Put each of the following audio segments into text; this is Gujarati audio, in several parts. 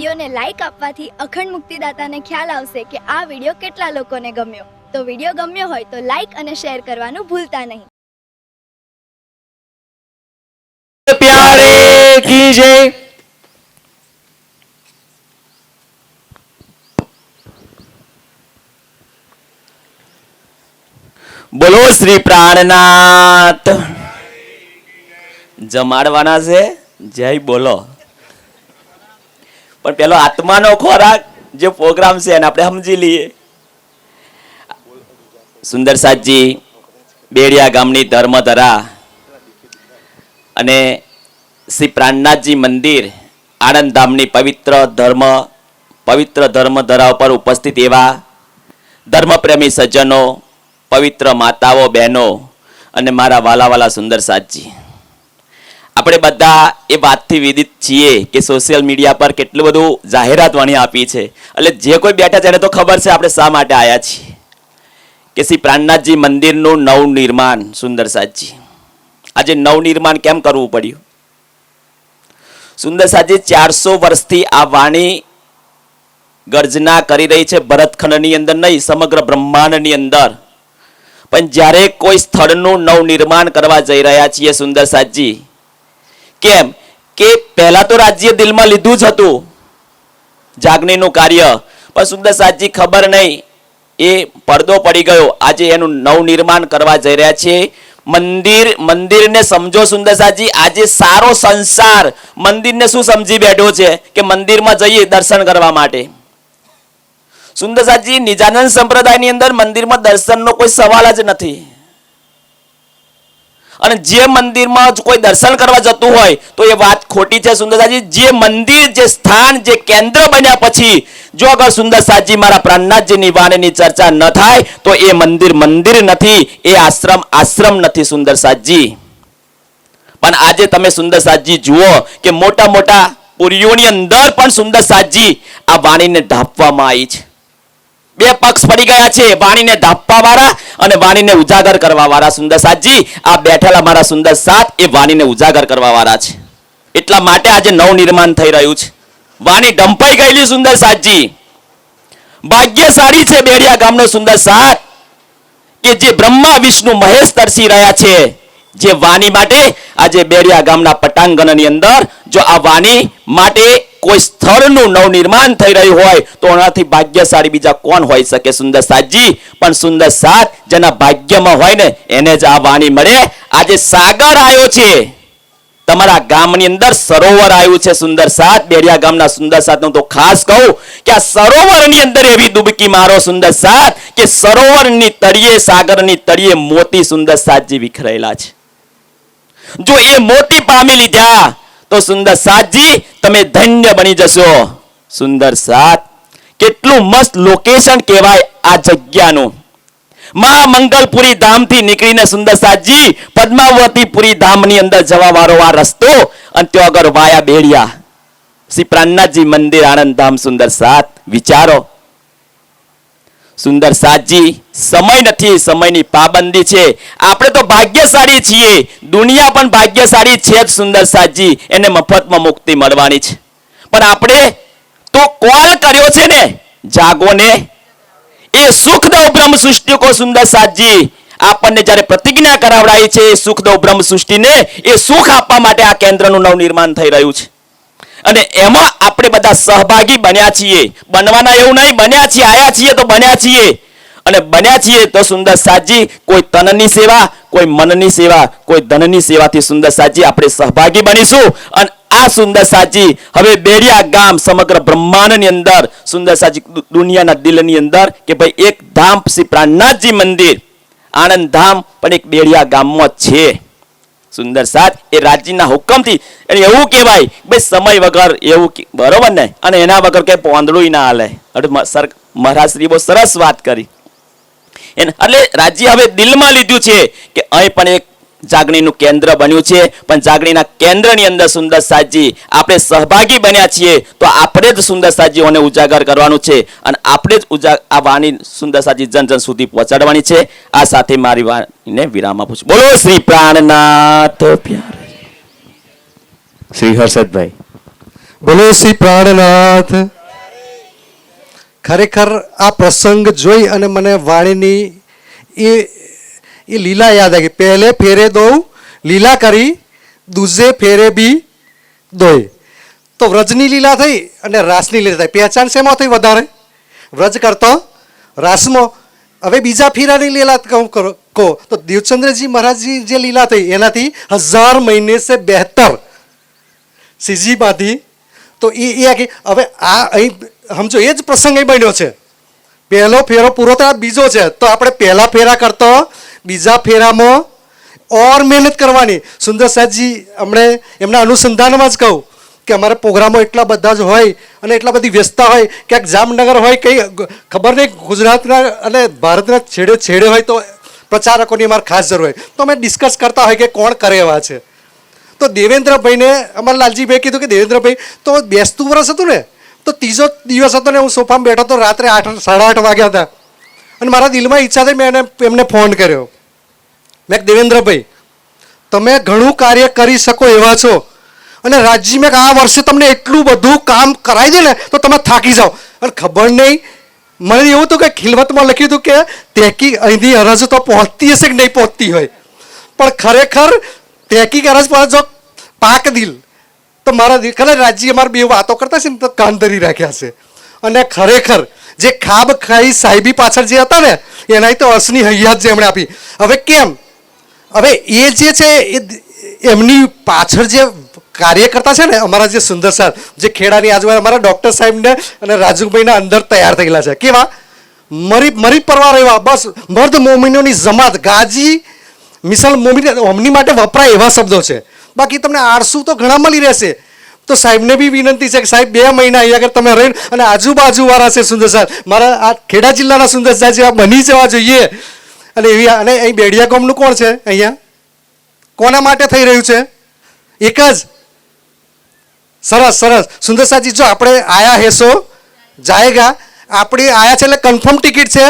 વિડીયોને લાઈક આપવાથી અખંડ મુક્તિદાતાને ખ્યાલ આવશે કે આ વિડીયો કેટલા લોકોને ગમ્યો. તો વિડીયો ગમ્યો હોય તો લાઈક અને શેર કરવાનું ભૂલતા નહીં. प्यारे कीजिए બોલો શ્રી પ્રાણનાથ. જમાડવાના છે જય બોલો. પણ પેલો આત્માનો ખોરાક જે પ્રોગ્રામ છે એને આપણે સમજી લઈએ. સુંદર સાતજી બેડિયા ગામની ધર્મધરા અને શ્રી પ્રાણનાથજી મંદિર આણંદ ધામની પવિત્ર ધર્મધરા ઉપર ઉપસ્થિત એવા ધર્મપ્રેમી સજ્જનો, પવિત્ર માતાઓ, બહેનો અને મારા વાલા સુંદર સાતજી, આપણે બધા એ વાતથી વિદિત છીએ કે સોશિયલ મીડિયા પર કેટલું બધું જાહેરાત વણી આપી છે. એટલે જે કોઈ બેઠા છે એને તો ખબર છે આપણે શા માટે આવ્યા છીએ કે શ્રી પ્રાણનાથજી મંદિરનું નવનિર્માણ. સુંદર સાતજી, આજે નવનિર્માણ કેમ કરવું પડ્યું? સુંદર સાતજી 400 વર્ષથી આ વાણી ગર્જના કરી રહી છે, ભરતખંડની અંદર નહીં, સમગ્ર બ્રહ્માંડની અંદર. પણ જ્યારે કોઈ સ્થળનું નવનિર્માણ કરવા જઈ રહ્યા છીએ સુંદર સાતજી, કેમ કે પહેલા તો રાજ્ય દિલમાં લીધું જ હતું જાગણીનું કાર્ય, પણ સુંદર સાતજી ખબર નહીં એ પડદો પડી ગયો. આજે એનું નવનિર્માણ કરવા જઈ રહ્યા છીએ. મંદિરને સમજો સુંદર સાતજી. આજે સારો સંસાર મંદિરને શું સમજી બેઠો છે કે મંદિરમાં જઈએ દર્શન કરવા માટે. સુંદર સાતજી, નિજાનંદ સંપ્રદાયની અંદર મંદિરમાં દર્શનનો કોઈ સવાલ જ નથી. અને જે મંદિરમાં કોઈ દર્શન કરવા જતું હોય તો એ વાત ખોટી છે સુંદર સાતજી. જે મંદિર, જે સ્થાન, જે કેન્દ્ર બન્યા પછી જો અગર સુંદર સાતજી મારા પ્રાણનાથજીની વાણીની ચર્ચા ન થાય તો એ મંદિર નથી, એ આશ્રમ નથી સુંદર સાતજી. પણ આજે તમે સુંદર સાતજી જુઓ કે મોટા મોટા પુરીઓની અંદર પણ સુંદર સાતજી આ વાણીને ઢાંપવામાં આવી છે. બે પક્ષ પડી ગયા છે, વાણીને ઢાંપવા વાળા અને વાણીને ઉજાગર કરવા વાળા. સુંદર સાતજી, આ બેઠેલા મારા સુંદર સાત એ વાણીને ઉજાગર કરવા વાળા છે. એટલા માટે આજે નવનિર્માણ થઈ રહ્યું છે. વાણી ઢંપાઈ ગયેલી સુંદર સાતજી. ભાગ્યશાળી છે બેડિયા ગામનો સુંદર સાત કે જે બ્રહ્મા વિષ્ણુ મહેશ તરસી રહ્યા છે જે વાણી માટે. આજે બેડિયા ગામના પટાંગણની અંદર જો આ વાણી માટે કોઈ સ્થળનું નવનિર્માણ થઈ રહ્યું હોય તો એનાથી ભાગ્યશાળી બીજા કોણ હોઈ શકે સુંદર સાતજી? પણ સુંદર સાત જેના ભાગ્યમાં હોય ને એને જ આ વાણી મળે. આજે સાગર આવ્યો છે તમારા ગામની અંદર, સરોવર આવ્યું છે સુંદર સાત. બેડિયા ગામના સુંદર સાતનું તો ખાસ કહું કે આ સરોવરની અંદર એવી ડૂબકી મારો સુંદર સાત કે સરોવરની તળિયે, સાગરની તળિયે મોતી સુંદર સાતજી વિખરેલા છે. જો એ મોતી પામી લીધા તો સુંદર સાતજી તમે ધન્ય બની જશો. સુંદર સાત, કેટલું મસ્ત લોકેશન કહેવાય આ જગ્યાનું. મહામંગલપુરી ધામથી નીકળીને સુંદર સાતજી પદ્માવતીપુરી ધામની અંદર જવા વાળો આ રસ્તો, અને ત્યાં આગળ વાયા બેડિયા શ્રી પ્રાણનાથજી મંદિર આણંદ ધામ. સુંદર સાત, વિચારો સુંદર સાતજી, સમય નથી, સમયની પાબંદી છે. આપણે તો ભાગ્યશાળી છીએ, દુનિયા પણ ભાગ્યશાળી છે જ સુંદર સાતજી, એને મફતમાં મુક્તિ મળવાની છે. પણ આપણે તો કોલ કર્યો છે ને, જાગો ને. એ સુખદેવ બ્રહ્મ સૃષ્ટિ કો સુંદર સાતજી આપણને જ્યારે પ્રતિજ્ઞા કરાવડાવી છે એ સુખદેવ બ્રહ્મ સૃષ્ટિને એ સુખ આપવા માટે આ કેન્દ્રનું નવનિર્માણ થઈ રહ્યું છે. અને એમાં આપણે બધા સહભાગી બન્યા છીએ. બનવાના એવું નહીં, બન્યા છીએ, આયા છીએ તો બન્યા છીએ. અને બન્યા છીએ તો સુંદર સાતજી કોઈ તનની સેવા, કોઈ મનની સેવા, કોઈ ધનની સેવાથી સુંદર સાતજી આપણે સહભાગી બનીશું. અને આ સુંદર સાતજી હવે બેડિયા ગામ સમગ્ર બ્રહ્માંડની અંદર સુંદર સાતજી દુનિયાના દિલની અંદર કે ભાઈ એક ધામ શ્રી પ્રાણનાથજી મંદિર આણંદ ધામ પણ એક બેડિયા ગામમાં છે. સુંદર સાત એ રાજ્યના હુકમથી એવું કહેવાય ભાઈ સમય વગર એવું બરોબર ને, અને એના વગર કઈ પોંદડું ના હાલે. મહારાજ શ્રી બહુ સરસ વાત કરી. એટલે રાજ્ય હવે દિલમાં લીધું છે કે અહીં પણ એક જાગણીનું કેન્દ્ર બન્યું છે. પણ જાગણીના કેન્દ્રની અંદર સુંદર સાતજી આપણે સહભાગી બન્યા છીએ તો આપણે જ સુંદર સાતજીઓને ઉજાગર કરવાનું છે અને આપણે જ આ વાણી સુંદર સાતજી જન જન સુધી પહોંચાડવાની છે. આ સાથે મારી વાણીને વિરામ આપું છું. બોલો શ્રી પ્રાણનાથ પ્યારે. શ્રી હર્ષદભાઈ બોલો શ્રી પ્રાણનાથ. ખરેખર આ પ્રસંગ જોઈ અને મને વાણીની એ લીલા યાદ આવી. પહેલે ફેરે દઉં લીલા કરી, દૂજે ફેરે બી દોય. તો વ્રજની લીલા થઈ અને રાસની લીલા થઈ. પહેચાન શેમાં થઈ વધારે? વ્રજ કરતો રાસમાં. હવે બીજા ફેરાની લીલા કહો તો દેવચંદ્રજી મહારાજજી જે લીલા થઈ એનાથી 1000 મહિને સે બહેતર સીજીમાંથી. તો એ હવે આ અહીં સમજો એ જ પ્રસંગ અહીં બન્યો છે. પહેલો ફેરો પૂરો થયો, બીજો છે. તો આપણે પહેલા ફેરા કરતો બીજા ફેરામાં ઓર મહેનત કરવાની. સુંદર સાહેબજી હમણે એમના અનુસંધાનમાં જ કહું કે અમારા પ્રોગ્રામો એટલા બધા જ હોય અને એટલા બધી વ્યસ્તતા હોય, ક્યાંક જામનગર હોય, કંઈ ખબર નહીં, ગુજરાતના અને ભારતના છેડે છેડે હોય તો પ્રચારકોની અમારે ખાસ જરૂર હોય. તો અમે ડિસ્કસ કરતા હોય કે કોણ કરે એવા છે. તો દેવેન્દ્રભાઈને અમારા લાલજીભાઈ કીધું કે દેવેન્દ્રભાઈ તો બેસતું વર્ષ હતું ને, તો ત્રીજો દિવસ હતો ને, હું સોફામાં બેઠો તો રાત્રે 8:30 વાગ્યા હતા અને મારા દિલમાં ઈચ્છા થઈ. મેં એમને ફોન કર્યો. મેં દેવેન્દ્રભાઈ તમે ઘણું કાર્ય કરી શકો એવા છો અને રાજજી મેં આ વર્ષે તમને એટલું બધું કામ કરાવી દે ને તો તમે થાકી જાઓ. અને ખબર નહીં, મને એવું હતું કે ખિલવતમાં લખ્યું હતું કે તહેકીક અહીંથી અરજ તો પહોંચતી હશે કે નહીં પહોંચતી હોય, પણ ખરેખર તહેકીક અરજ પર જો પાક દિલ તો મારા ખરે રાજજી અમારે બે વાતો કરતા છે ને તો કાન ધરી રાખ્યા છે. અને ખરેખર જે ખાબ ખાઈ સાહેબી પાછળ જે હતા ને એનાથી તો અસની હૈયાત જે એમણે આપી. હવે કેમ? હવે એ જે છે એમની પાછળ જે કાર્યકર્તા છે ને અમારા જે સુંદર સાહેબ જે ખેડાની આજુબાજુ અમારા ડૉક્ટર સાહેબને અને રાજુભાઈના અંદર તૈયાર થયેલા છે. કેવા મરી પરવાર એવા, બસ મર્દ મોમિનોની જમાત, ગાજી મિસાલ મોમિન અમની માટે વપરાય એવા શબ્દો છે. બાકી તમને આળસુ તો ઘણા મળી રહેશે. તો સાહેબને બી વિનંતી છે કે સાહેબ 2 મહિના અહીંયા આગળ તમે રહીને અને આજુબાજુવાળા છે સુંદર સાહેબ, મારા આ ખેડા જિલ્લાના સુંદર સાહેબ જેવા બની જવા જોઈએ. અને એવી અને અહીં બેડિયા ગામનું કોણ છે? અહીંયા કોના માટે થઈ રહ્યું છે? એક જ. સરસ સરસ સુંદર સાહેબજી, જો આપણે આયા હેસો જાયગા, આપણે આયા છે એટલે કન્ફર્મ ટિકિટ છે,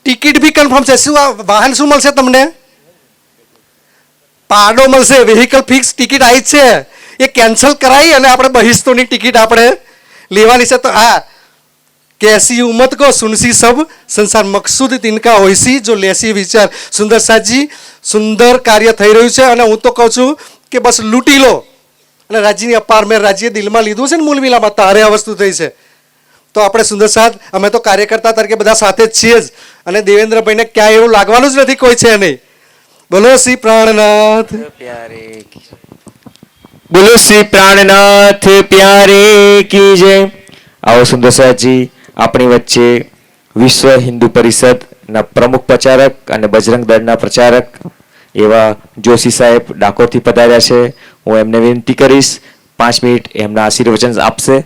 ટિકિટ બી કન્ફર્મ છે. શું આ વાહન શું મળશે તમને? પાડો મળશે, વેહિકલ ફિક્સ ટિકિટ આવી જ છે. એ કેન્સલ કરાવી અને આપણે બહિસ્તોની ટિકિટ આપણે લેવાની છે. તો આ कैसी उम्मत को सुनसी सब संसार मकसूद तिनका होइसी जो लेसी विचार. सुंदर साहबजी सुंदर कार्य થઈ રહ્યું છે અને હું તો કહું છું કે બસ લૂંટી લો. અને રાજ્યની અપાર મેં રાજ્ય દિલમાં લીધું છે ને મૂળ મિલામાં તારે આ વસ્તુ થઈ છે. તો આપણે સુંદર સાહેબ અમે તો કાર્યકર્તા તરીકે બધા સાથે જ છીએ જ અને દેવેન્દ્રભાઈને ક્યાંય એવું લાગવાનું જ નથી, કોઈ છે નહીં. બોલો શ્રી પ્રાણનાથ પ્યારે, બોલો શ્રી પ્રાણનાથ પ્યારે કી જય. આવો સુંદર સાહેબજી આપણી વચ્ચે વિશ્વ હિન્દુ પરિષદના પ્રમુખ પ્રચારક અને બજરંગ દળના પ્રચારક એવા જોશી સાહેબ ડાકોરથી પધાર્યા છે. હું એમને વિનંતી કરીશ 5 મિનિટ એમના આશીર્વચન આપશે.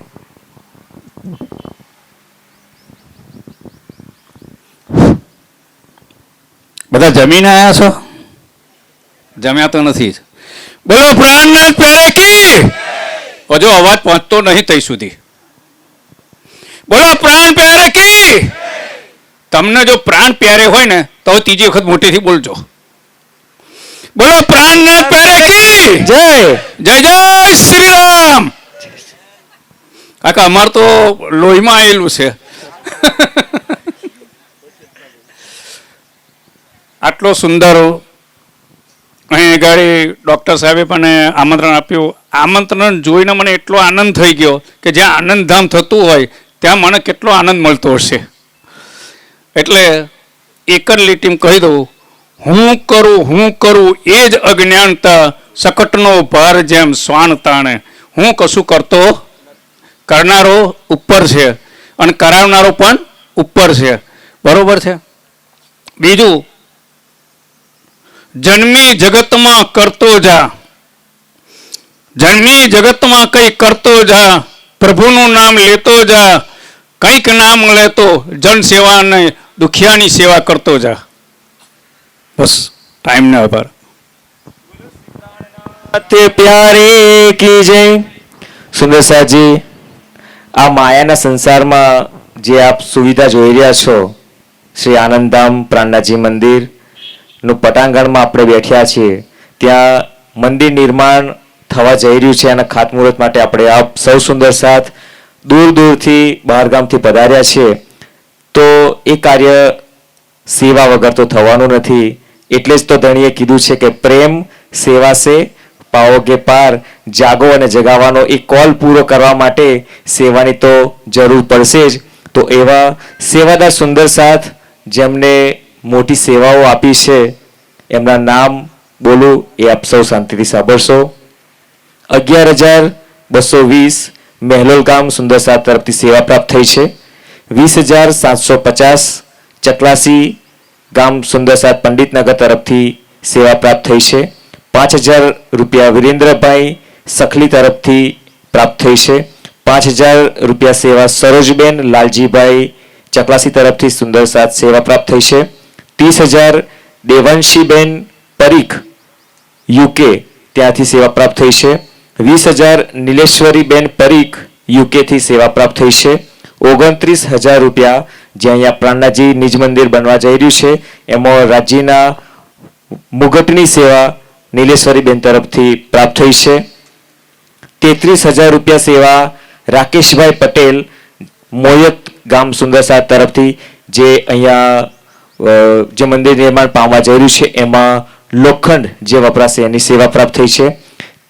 બધા જમીને આવ્યા છો? જમ્યા તો નથી. બોલો પ્રાણનાથ પ્યારે કી. હજુ અવાજ પહોંચતો નહીં તઈ સુધી. બોલો પ્રાણ પ્યારે કી. તમને જો પ્રાણ પ્યારે હોય ને તો ત્રીજી વખત મોટેથી બોલજો. બોલો પ્રાણનાથ પ્યારે કી જય જય જય શ્રી રામ. કાકા અમાર તો લોહીમાં આવેલું છે. આટલો સુંદર અહીં ગાડી ડૉક્ટર સાહેબે મને આમંત્રણ આપ્યું. આમંત્રણ જોઈને મને એટલો આનંદ થઈ ગયો કે જ્યાં આનંદધામ થતું હોય ત્યાં મને કેટલો આનંદ મળતો હશે. એટલે એક જ લીટીમાં કહી દઉં, હું કરું એ જ અજ્ઞાનતા, સકટનો ભાર જેમ શ્વાન તાણે. હું કશું કરતો, કરનારો ઉપર છે અને કરાવનારો પણ ઉપર છે. બરોબર છે. બીજું, જન્મી જગતમાં કરતો જા, જન્મી જગતમાં કંઈ કરતો જા, પ્રભુનું નામ લેતો જા, કંઈક નામ લેતો જન સેવા ને દુખિયાની સેવા કરતો જા. બસ ટાઈમને આભાર. તે પ્યારે કી જય. સુંદર સાહેબજી આ માયાના સંસારમાં જે આપ સુવિધા જોઈ રહ્યા છો, શ્રી આનંદધામ પ્રાણનાથજી મંદિર નું પટાંગણમાં આપણે બેઠ્યા છીએ. ત્યાં મંદિર નિર્માણ થવા જઈ રહ્યું છે અને ખાતમુહૂર્ત માટે આપણે આપ સૌ સુંદર સાથ દૂર દૂરથી બહારગામથી પધાર્યા છીએ, તો એ કાર્ય સેવા વગર તો થવાનું નથી. એટલે જ તો ધણીએ કીધું છે કે પ્રેમ સેવા સે પાઓગે પાર, જાગો અને જગાવવાનો એ કોલ પૂરો કરવા માટે સેવાની તો જરૂર પડશે જ. તો એવા સેવાદાર સુંદર સાથ જેમને મોટી સેવાઓ આપી છે એમના નામ બોલું એ આપ સૌ શાંતિથી સાંભળશો. 11,220 મહેલોલ ગામ સુંદર સાથ તરફથી સેવા પ્રાપ્ત થઈ છે. 20,750 ચકલાસી ગામ સુંદર સાથ પંડિતનગર તરફથી સેવા પ્રાપ્ત થઈ છે. 5,000 રૂપિયા વિરેન્દ્રભાઈ સખલી તરફથી પ્રાપ્ત થઈ છે. 5,000 રૂપિયા સેવા સરોજબેન લાલજીભાઈ ચકલાસી તરફથી સુંદર સાથ સેવા પ્રાપ્ત થઈ છે. 30,000 દેવાંશીબેન પરીખ યુકે ત્યાંથી સેવા પ્રાપ્ત થઈ છે. 20,000 નીલેશ્વરીબેન પરીખ યુકેથી સેવા પ્રાપ્ત થઈ છે. 29,000 રૂપિયા જે અહીંયા પ્રાણનાજી નિજ મંદિર બનવા જઈ રહ્યું છે એમાં રાજ્યના મુગટની સેવા નીલેશ્વરીબેન તરફથી પ્રાપ્ત થઈ છે. 33,000 રૂપિયા સેવા રાકેશભાઈ પટેલ મોયત ગામ સુંદર સાથ તરફથી જે અહીંયા જે મંદિર નિર્માણ પામવા જઈ રહ્યું છે એમાં લોખંડ જે વપરાશે એની સેવા પ્રાપ્ત થઈ છે.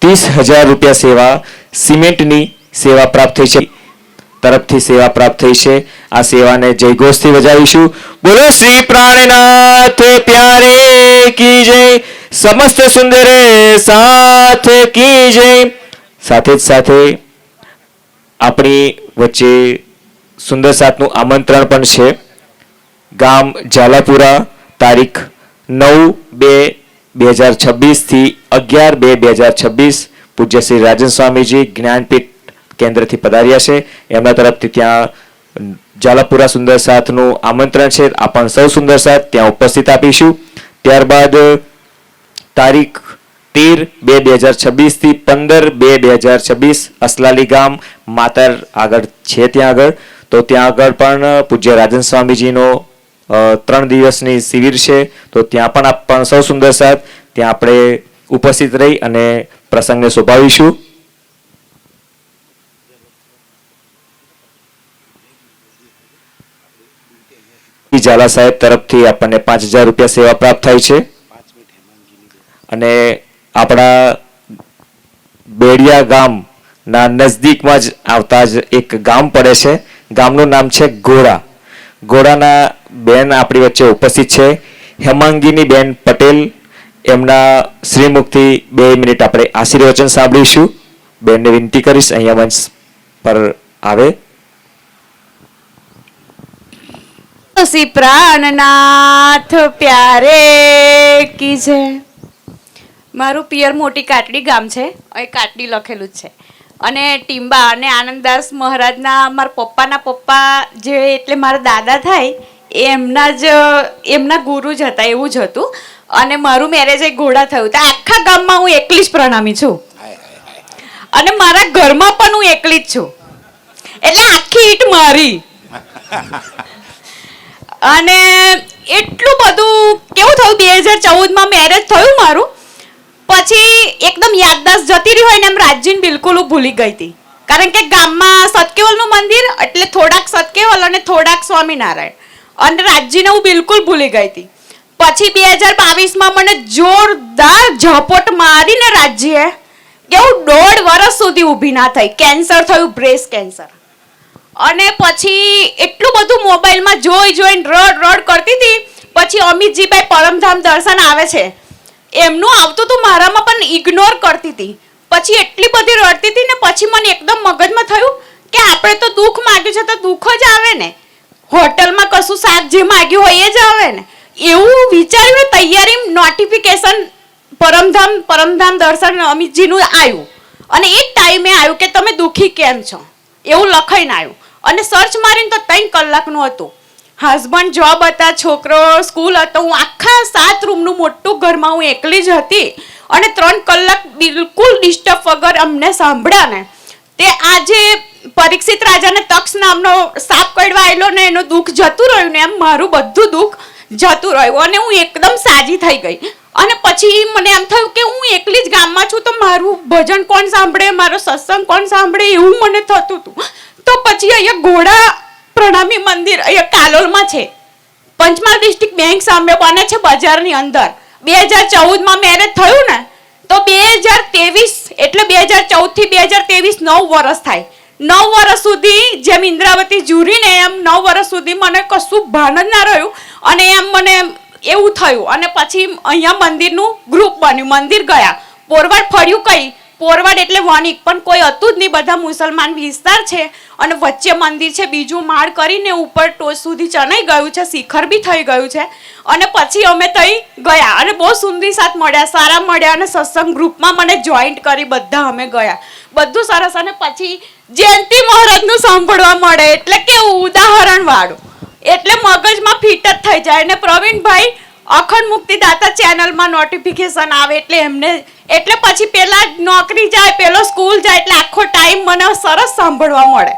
30,000 રૂપિયા સેવા સિમેન્ટની સેવા પ્રાપ્ત થઈ છે તરફથી સેવા પ્રાપ્ત થઈ છે. આ સેવાને જયઘોષથી બજાવીશું. બોલો શ્રી પ્રાણનાથ પ્યારે કી જય, સમસ્ત સુંદર સાથ કી જય. સાથે જ સાથે આપણી વચ્ચે સુંદર સાથનું આમંત્રણ પણ છે. ગામ ઝાલાપુરા તારીખ 9/2/2026 થી 11/2/2026 પૂજ્ય શ્રી રાજન સ્વામીજી જ્ઞાનપીઠ કેન્દ્રથી પધાર્યા છે. એમના તરફથી ત્યાં ઝાલાપુરા સુંદર સાથનું આમંત્રણ છે. આપણ સૌ સુંદર સાથ ત્યાં ઉપસ્થિત આપીશું. ત્યારબાદ તારીખ 13/2/2026 થી 15/2/2026 અસલાલી ગામ માતર આગળ છે ત્યાં આગળ, તો ત્યાં આગળ પણ પૂજ્ય રાજન સ્વામીજીનો 3 દિવસની શિબિર છે. તો ત્યાં પણ આપણ સૌ સુંદર સાથ ત્યાં આપણે ઉપસ્થિત રહી અને પ્રસંગને શોભાવીશું. ઝાલા સાહેબ તરફથી આપણને 5,000 રૂપિયા સેવા પ્રાપ્ત થાય છે. અને આપણા બેડિયા ગામના નજદીકમાં જ આવતા જ એક ગામ પડે છે. ગામનું નામ છે ગોળા. ગોળાના બેન આપણી વચ્ચે ઉપસ્થિત છે, હેમાંગીની બેન પટેલ. એમના શ્રીમુખથી 2 મિનિટ આપણે આશીર્વચન સાંભળીશું. બેનને વિનંતી કરીશ અહીંયા મંચ પર આવે. શ્રી પ્રાણનાથ પ્યારે કી જય. મારું પિયર મોટી કાટડી ગામ છે, અહીં કાટડી લખેલું જ છે. અને ટીંબા અને આનંદદાસ મહારાજના મારા પપ્પાના પપ્પા જે એટલે મારા દાદા થાય એમના ગુરુ જ હતા, એવું જ હતું. અને મારું મેરેજ એક ઘોડા થયું તો આખા ગામમાં હું એકલી જ પ્રણામી છું અને મારા ઘરમાં પણ હું એકલી જ છું, એટલે આખી ઈટ મારી. અને એટલું બધું કેવું થયું 2014માં મેરેજ થયું મારું. પછી એકદમ યાદદાસ્ત જતી રહી હોય ને એમ રાજ્યને બિલકુલ હું ભૂલી ગઈ હતી, કારણ કે ગામમાં સતકેવલનું મંદિર એટલે થોડાક સતકેવલ અને થોડાક સ્વામિનારાયણ, અને રાજ્યને હું બિલકુલ ભૂલી ગઈ હતી. પછી 2022માં મને જોરદાર ઝાપટ મારીને રાજ્યએ કેવું 1.5 વર્ષ સુધી ઊભી ના થઈ. કેન્સર થયું, બ્રેસ્ટ કેન્સર. અને પછી એટલું બધું મોબાઈલમાં જોઈને રડ કરતી હતી. પછી અમિતજીભાઈ પરમધામ દર્શન આવે છે એમનું આવતું હતું, મારામાં પણ ઇગ્નોર કરતી હતી. પછી એટલી બધી રડતી હતી ને પછી મને એકદમ મગજમાં થયું કે આપણે તો દુઃખ માંગ્યું છે તો દુઃખ જ આવે ને, હોટલમાં કશું શાક જે માંગ્યું હોય એ જ આવે ને, એવું વિચારીને તૈયારી નોટિફિકેશન પરમધામ દર્શન અમિતજીનું આવ્યું. અને એ જ ટાઈમે આવ્યું કે તમે દુઃખી કેમ છો એવું લખાઈને આવ્યું. અને સર્ચ મારીને તો 3 કલાકનું હતું. હસબન્ડ જોબ હતા, છોકરો સ્કૂલ હતો, હું આખા 7 રૂમનું મોટું ઘરમાં હું એકલી જ હતી. અને 3 કલાક બિલકુલ ડિસ્ટર્બ વગર અમને સાંભળ્યા ને તે આજે પરીક્ષિત રાજાને તક્ષ નામનો સાપ કડવા આવેલો ને એનું દુઃખ જતું રહ્યું ને એમ મારું બધું દુઃખ જતું રહ્યું અને હું એકદમ સાજી થઈ ગઈ. અને પછી મને એમ થયું કે હું એકલી જ ગામમાં છું તો મારું ભજન કોણ સાંભળે, મારો સત્સંગ કોણ સાંભળે, એવું મને થતું હતું. તો પછી અહીંયા ઘોડા પ્રણામી મંદિર અહીંયા કાલોલમાં છે, પંચમહાલ ડિસ્ટ્રિક્ટ બેંક સામે બને છે બજારની અંદર. 2014માં મેરેજ થયું ને તો 2023 એટલે 2014 થી 2023 9 વર્ષ થાય. 9 વર્ષ સુધી જેમ ઇન્દ્રાવતી જુરીને એમ 9 વર્ષ સુધી મને કશું ભાન જ ના રહ્યું અને એમ મને એવું થયું. અને પછી અહીંયા મંદિરનું ગ્રુપ બન્યું, મંદિર ગયા, પોરવાડ ફર્યું. કઈ પોરવાડ એટલે વણિક પણ કોઈ હતું જ નહીં, બધા મુસલમાન વિસ્તાર છે અને વચ્ચે મંદિર છે, બીજું માળ કરીને ઉપર ટોચ સુધી ચણાઈ ગયું છે, શિખર બી થઈ ગયું છે. અને પછી અમે તઈ ગયા અને બહુ સુંદરી સાથ મળ્યા, સારા મળ્યા અને સત્સંગ ગ્રુપમાં મને જોઈન્ટ કરી, બધા અમે ગયા, બધું સરસ. અને પછી જયંતિ મહારાજનું સાંભળવા મળે એટલે કેવું ઉદાહરણ વાળું, એટલે મગજમાં ફિટ જ થઈ જાય. અને પ્રવીણભાઈ અખંડ મુક્તિદાતા ચેનલમાં નોટિફિકેશન આવે એટલે એમને, એટલે પછી પેલા નોકરી જાય, પેલો સ્કૂલ જાય, એટલે આખો ટાઈમ મને સરસ સાંભળવા મળે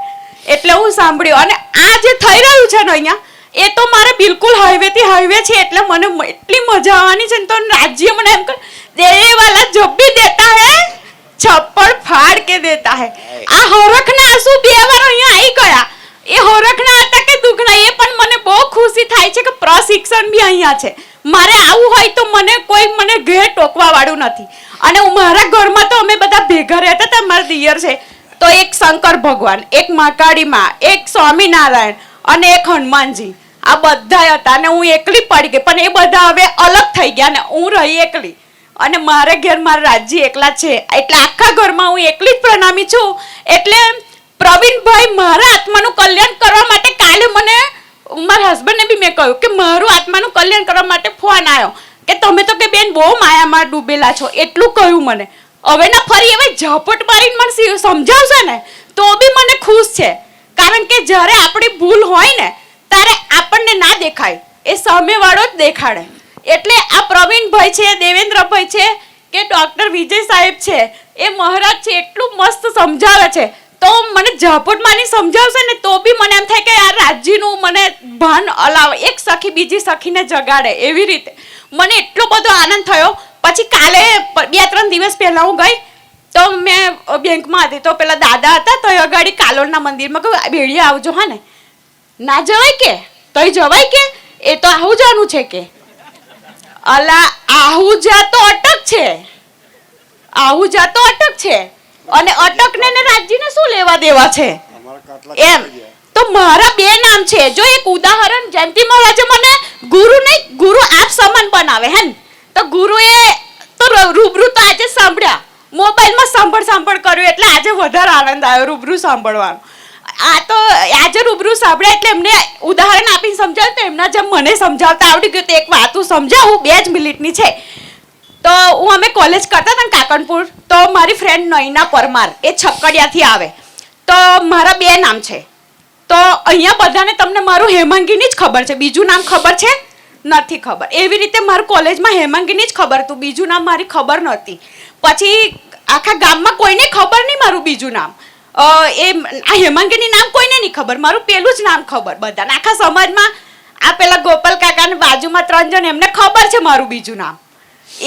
એટલે હું સાંભળ્યું. અને આ જે થઈ રહ્યું છે ને અહીંયા, એ તો મારે બિલકુલ હાઈવે થી હાઈવે છે એટલે મને એટલી મજા આવવાની છે ને. તો રાજ્ય મને એમ કહે દેને વાલા જબ ભી દેતા હે છપ્પડ ફાડ કે દેતા હે. આ હરખના આંસુ 2 વાર અહીંયા આવી ગયા. એ હરખના હતા કે દુઃખના, એ પણ મને બહુ ખુશી થાય છે કે પ્રશિક્ષણ બી અહીંયા છે. મારે આવું હોય તો મને કોઈ મને ઘેર ટોકવા વાળું નથી. અને મારા ઘરમાં તો અમે બધા ભેગા રહેતા હતા, મારા દિયર છે તો એક શંકર ભગવાન, એક મહાકાળી માં, એક સ્વામિનારાયણ અને એક હનુમાનજી, આ બધા હતા. અને હું એકલી પડી ગઈ, પણ એ બધા હવે અલગ થઈ ગયા ને હું રહી એકલી. અને મારે ઘેર મારા રાજજી એકલા છે એટલે આખા ઘરમાં હું એકલી જ પ્રણામી છું. એટલે પ્રવીણભાઈ મારા આત્માનું કલ્યાણ કરવા માટે કાલે મને મારા હસબન્ડને બી મેં કહ્યું કે મારું આત્માનું કલ્યાણ કરવા માટે ફોન આવ્યો કે તમે તો કે બેન બહુ માયામાં ડૂબેલા છો, એટલું કહ્યું મને. હવે ના ફરી હવે ઝપટ મારીને મને સમજાવશે ને તો બી મને ખુશ છે, કારણ કે જ્યારે આપણી ભૂલ હોય ને ત્યારે આપણને ના દેખાય, એ સામેવાળો જ દેખાડે. એટલે આ પ્રવીણભાઈ છે, દેવેન્દ્રભાઈ છે કે ડોક્ટર વિજય સાહેબ છે, એ મહારાજ છે, એટલું મસ્ત સમજાવે છે. તો મને ઝાપટ માની સમજાવશે ને તો બી મને એમ થાય કે આ રાજ્યનું મને ભાન અલાવે, એક સખી બીજી સખીને જગાડે એવી રીતે મને એટલો બધો આનંદ થયો. પછી કાલે 2-3 દિવસ પહેલા હું ગઈ તો મેં બેંકમાં હતી તો પેલા દાદા હતા તો અગાડી કાલોલના મંદિરમાં કહ્યું ભેળીએ આવજો. હા ને ના જવાય કે તઈ જવાય કે એ તો આહુજાનું છે કે અલા આહુજા તો અટક છે, આહુજા તો અટક છે અને અટકને ને રાજ્યને શું લેવા દેવા છે એમ. તો મારા 2 નામ છે. જો એક ઉદાહરણ જયંતિ મહારાજે મને ગુરુ નહીં, ગુરુ આપ સમાન બનાવે હે ને, તો ગુરુએ તો રૂબરૂ તો આજે સાંભળ્યા, મોબાઈલમાં સાંભળ કર્યું એટલે આજે વધારે આનંદ આવ્યો રૂબરૂ સાંભળવાનો. આ તો આજે રૂબરૂ સાંભળ્યા એટલે એમને ઉદાહરણ આપીને સમજાવ્યું તો એમના જેમ મને સમજાવતા આવડી ગયું. તો એક વાત હું સમજાવું, 2 જ મિનિટની છે. તો હું અમે કોલેજ કરતા હતા કાકણપુર, તો મારી ફ્રેન્ડ નૈના પરમાર એ છક્કડિયાથી આવે. તો મારા 2 નામ છે. તો અહીંયા બધાને તમને મારું હેમાંગીની જ ખબર છે, બીજું નામ ખબર છે નથી ખબર. એવી રીતે મારું કોલેજમાં હેમાંગીની જ ખબર હતું, બીજું નામ મારી ખબર નહોતી. પછી આખા ગામમાં કોઈને ખબર નહીં મારું બીજું નામ. એ આ હેમાંગીની નામ કોઈને નહીં ખબર, મારું પેલું જ નામ ખબર બધાને. આખા સમાજમાં આ પેલા ગોપાલ કાકાની બાજુમાં 3 જણ એમને ખબર છે મારું બીજું નામ,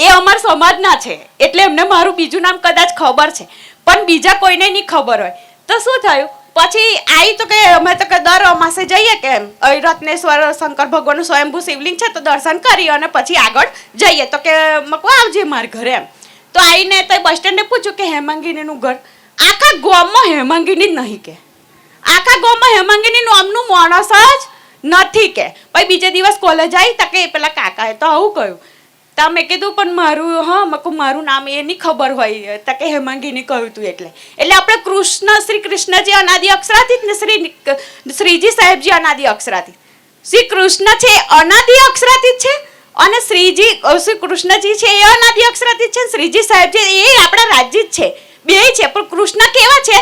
એ અમારા સમાજના છે એટલે એમને મારું બીજું નામ કદાચ ખબર છે, પણ બીજા કોઈને નહીં ખબર હોય. તો શું થયું પછી આવી તો કે અમે તો કે દર અમાસે જઈએ કે એમ રત્નેશ્વર શંકર ભગવાનનું સ્વયંભૂ શિવલિંગ છે તો દર્શન કરી અને પછી આગળ જઈએ. તો કે મકો આવજે મારા ઘરે એમ. તો આવીને તો બસ સ્ટેન્ડે પૂછ્યું કે હેમાંગીનીનું ઘર. આખા ગામમાં હેમાંગીની જ નહીં કે, આખા ગામમાં હેમાંગીની નામનું માણસ જ નથી કે. પછી બીજે દિવસ કોલેજ આવી તો કે પેલા કાકાએ તો આવું કહ્યું. તો મેં કીધું પણ મારું હા મકું મારું નામ એ નહીં ખબર હોય તો કે હેમાંગીની કહ્યું તું એટલે આપણે કૃષ્ણ શ્રી કૃષ્ણજી અનાદિ અક્ષરાતીત ને શ્રીજી સાહેબજી અનાદિ અક્ષરાતીત. શ્રી કૃષ્ણ છે અનાદિ અક્ષરાતીત છે અને શ્રી કૃષ્ણજી છે એ અનાદિ અક્ષરાતીત છે, શ્રીજી સાહેબજી એ આપણા રાજ્ય જ છે, 2 છે. પણ કૃષ્ણ કેવા છે?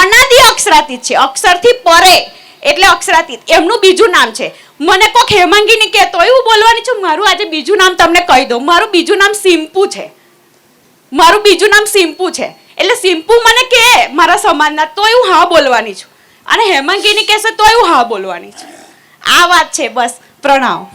અનાદિ અક્ષરાતીત છે, અક્ષરથી પરે એટલે અક્ષરાતીત. એમનું બીજું નામ છે. મને કોક હેમાંગીની કે તો એવું બોલવાની છું. મારું આજે બીજું નામ તમને કહી દઉં, મારું બીજું નામ સિમ્પુ છે, મારું બીજું નામ સિમ્પુ છે. એટલે સિમ્પુ મને કે મારા સમાજના તો હું હા બોલવાની છું અને હેમાંગીની કહેશે તો હું હા બોલવાની છું. આ વાત છે બસ. પ્રણામ.